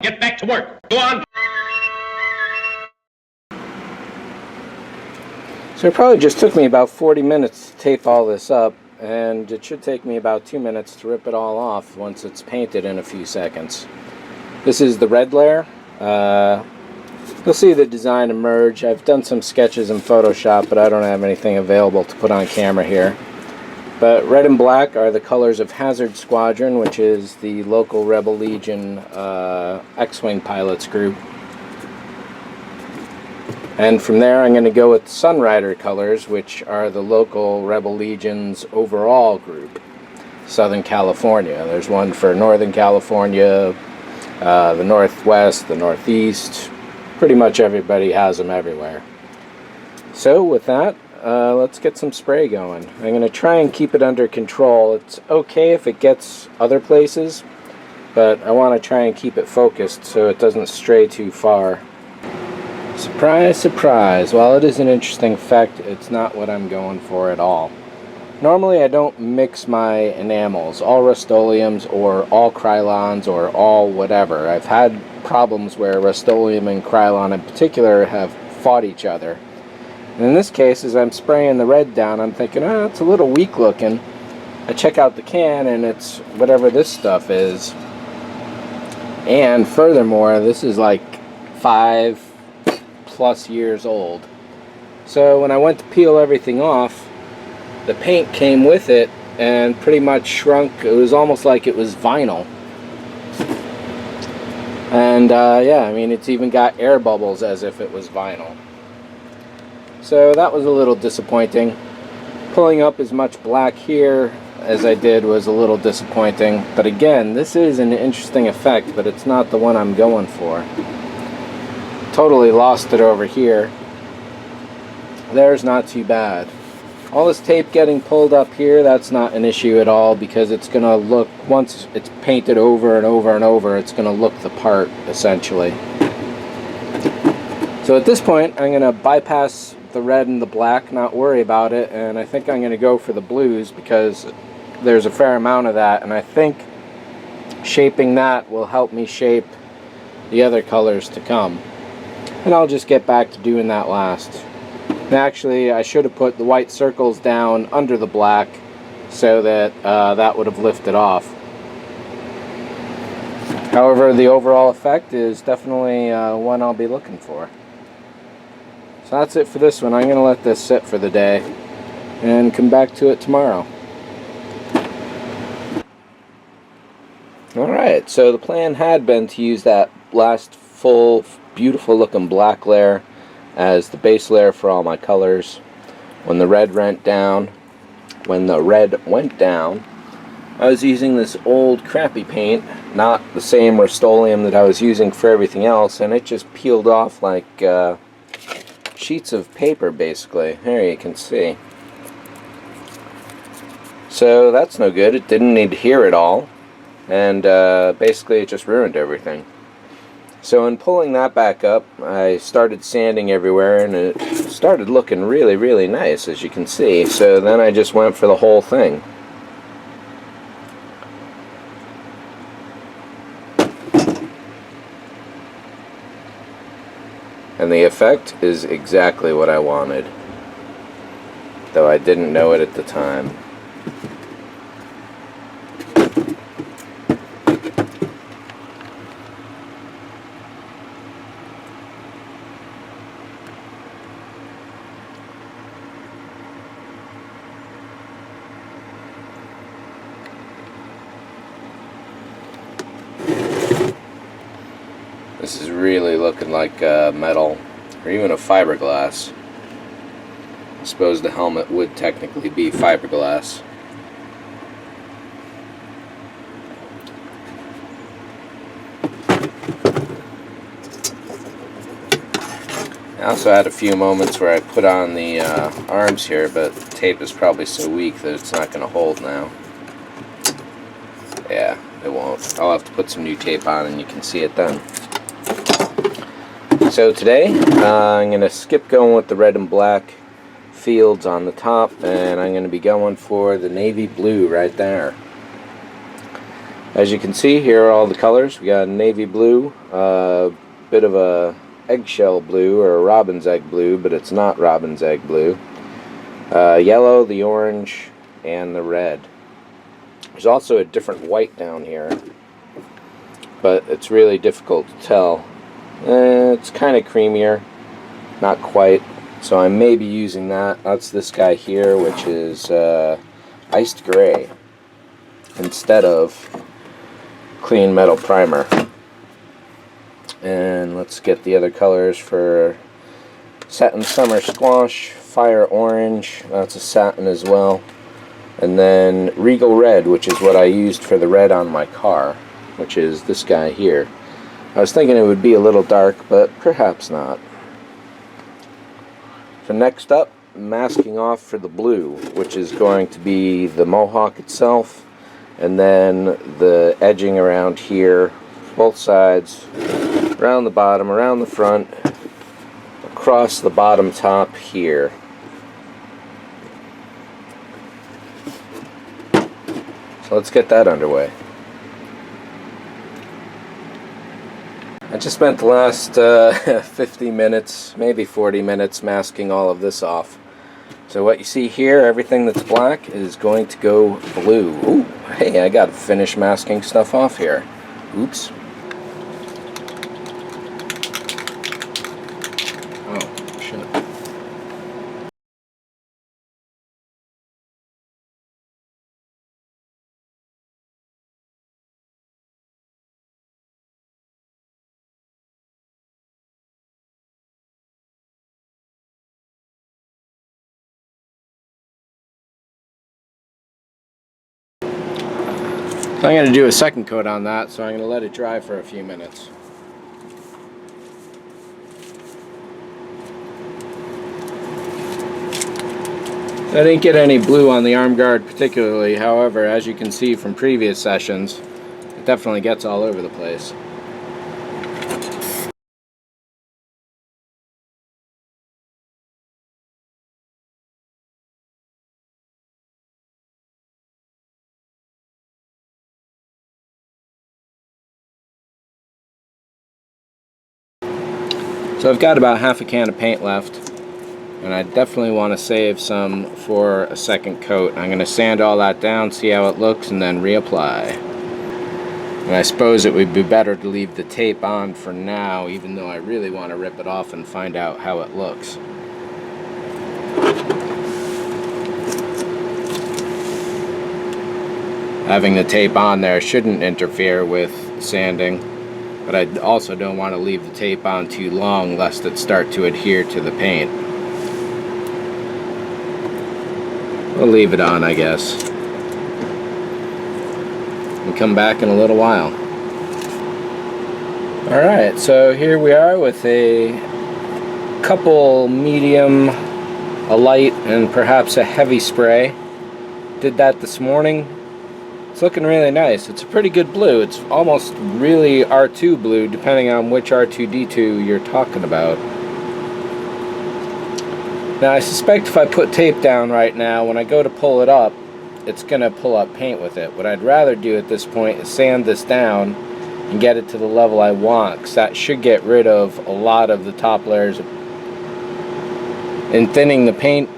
Get back to work. Go on. So it probably just took me about 40 minutes to tape all this up, and it should take me about 2 minutes to rip it all off once it's painted in a few seconds. This is the red layer. You'll see the design emerge. I've done some sketches in Photoshop, but I don't have anything available to put on camera here. But red and black are the colors of Hazard Squadron, which is the local Rebel Legion X-Wing pilots group. And from there I'm going to go with Sunrider colors, which are the local Rebel Legion's overall group, Southern California. There's one for Northern California, the Northwest, the Northeast. Pretty much everybody has them everywhere. So with that, let's get some spray going. I'm going to try and keep it under control. It's okay if it gets other places, but I want to try and keep it focused so it doesn't stray too far. Surprise, surprise. While it is an interesting effect, it's not what I'm going for at all. Normally I don't mix my enamels, all Rust-Oleums or all Krylons or all whatever. I've had problems where Rust-Oleum and Krylon in particular have fought each other. And in this case, as I'm spraying the red down, I'm thinking, oh, it's a little weak looking. I check out the can and it's whatever this stuff is. And furthermore, this is like 5+ years old. So when I went to peel everything off, the paint came with it and pretty much shrunk. It was almost like it was vinyl. And yeah, I mean, it's even got air bubbles as if it was vinyl. So that was a little disappointing. Pulling up as much black here as I did was a little disappointing. But again, this is an interesting effect, but it's not the one I'm going for. Totally lost it over here. There's not too bad. All this tape getting pulled up here, that's not an issue at all, because it's going to look, once it's painted over and over and over, it's going to look the part, essentially. So at this point, I'm going to bypass the red and the black, not worry about it, and I think I'm going to go for the blues, because there's a fair amount of that, and I think shaping that will help me shape the other colors to come. And I'll just get back to doing that last. And actually, I should have put the white circles down under the black so that that would have lifted off. However, the overall effect is definitely one I'll be looking for. So that's it for this one. I'm going to let this sit for the day and come back to it tomorrow. Alright, so the plan had been to use that last full, beautiful looking black layer as the base layer for all my colors. When the red went down, I was using this old crappy paint, not the same Rust-Oleum that I was using for everything else, and it just peeled off like sheets of paper, basically. There you can see. So that's no good. It didn't adhere at all, and basically it just ruined everything. So in pulling that back up, I started sanding everywhere, and it started looking really, really nice, as you can see. So then I just went for the whole thing. And the effect is exactly what I wanted, though I didn't know it at the time. This is really looking like metal, or even a fiberglass. I suppose the helmet would technically be fiberglass. I also had a few moments where I put on the arms here, but the tape is probably so weak that it's not going to hold now. Yeah, it won't. I'll have to put some new tape on and you can see it then. So today, I'm going to skip going with the red and black fields on the top, and I'm going to be going for the navy blue right there. As you can see, here are all the colors. We got navy blue, a bit of a eggshell blue or a robin's egg blue, but it's not robin's egg blue. Yellow, the orange, and the red. There's also a different white down here, but it's really difficult to tell. It's kind of creamier, not quite, so I may be using that. That's this guy here, which is iced gray instead of clean metal primer. And let's get the other colors for Satin Summer Squash, Fire Orange, that's a satin as well, and then Regal Red, which is what I used for the red on my car, which is this guy here. I was thinking it would be a little dark, but perhaps not. So next up, masking off for the blue, which is going to be the mohawk itself, and then the edging around here, both sides, around the bottom, around the front, across the bottom top here. So let's get that underway. I just spent the last 50 minutes, maybe 40 minutes, masking all of this off. So what you see here, everything that's black is going to go blue. Ooh, hey, I gotta finish masking stuff off here. Oops. Oh, shit. So I'm going to do a second coat on that, so I'm going to let it dry for a few minutes. I didn't get any blue on the arm guard particularly, however, as you can see from previous sessions, it definitely gets all over the place. So I've got about half a can of paint left, and I definitely want to save some for a second coat. I'm going to sand all that down, see how it looks, and then reapply. And I suppose it would be better to leave the tape on for now, even though I really want to rip it off and find out how it looks. Having the tape on there shouldn't interfere with sanding, but I also don't want to leave the tape on too long lest it start to adhere to the paint. We'll leave it on, I guess. We'll come back in a little while. Alright, so here we are with a couple medium, a light, and perhaps a heavy spray. Did that this morning. It's looking really nice. It's a pretty good blue. It's almost really R2 blue, depending on which R2-D2 you're talking about. Now, I suspect if I put tape down right now, when I go to pull it up, it's going to pull up paint with it. What I'd rather do at this point is sand this down and get it to the level I want, because that should get rid of a lot of the top layers. In thinning the paint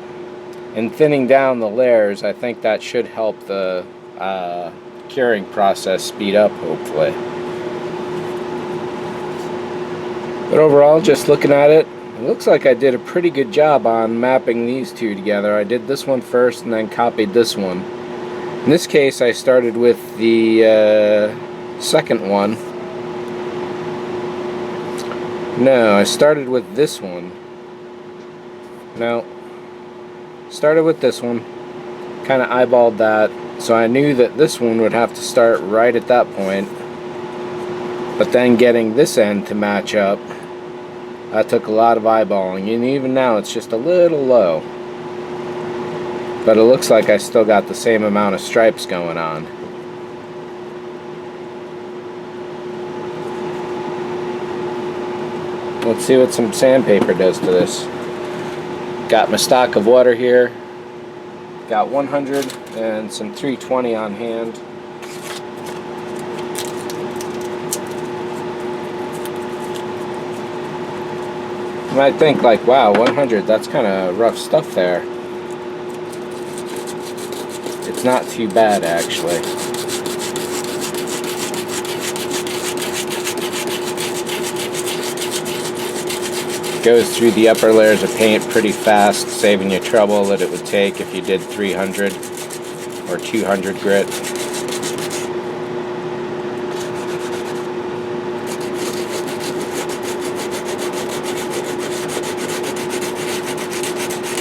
and thinning down the layers, I think that should help the curing process speed up, hopefully. But overall, just looking at it, it looks like I did a pretty good job on mapping these two together. I did this one first and then copied this one. In this case, I started with the second one. No, I started with this one. No, started with this one. Kind of eyeballed that. So I knew that this one would have to start right at that point, but then getting this end to match up, that took a lot of eyeballing, and even now it's just a little low. But it looks like I still got the same amount of stripes going on. Let's see what some sandpaper does to this. Got my stock of water here. Got 100 and some 320 on hand. You might think like, wow, 100, that's kind of rough stuff there. It's not too bad, actually. Goes through the upper layers of paint pretty fast, saving you trouble that it would take if you did 300 or 200 grit.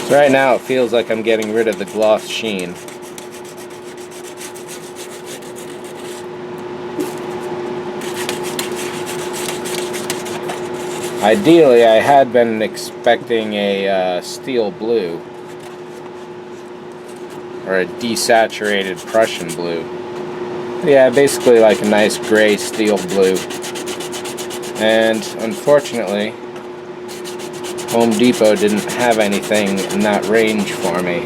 So right now it feels like I'm getting rid of the gloss sheen. Ideally, I had been expecting a steel blue or a desaturated Prussian blue. Yeah, basically like a nice gray steel blue. And unfortunately, Home Depot didn't have anything in that range for me.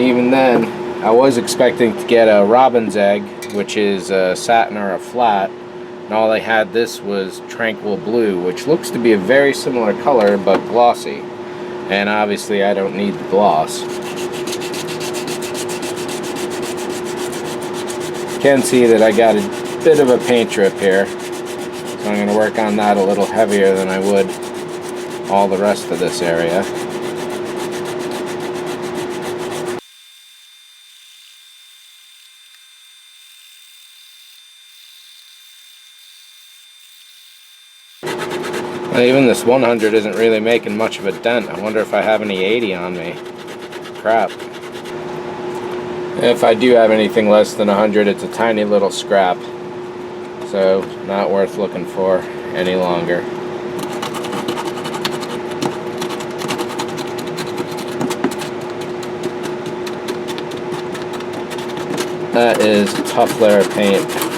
Even then, I was expecting to get a robin's egg, which is a satin or a flat, and all they had this was Tranquil Blue, which looks to be a very similar color but glossy. And obviously I don't need the gloss. You can see that I got a bit of a paint drip here, so I'm going to work on that a little heavier than I would all the rest of this area. Even this 100 isn't really making much of a dent. I wonder if I have any 80 on me. Crap. If I do have anything less than 100, it's a tiny little scrap. So, not worth looking for any longer. That is a tough layer of paint.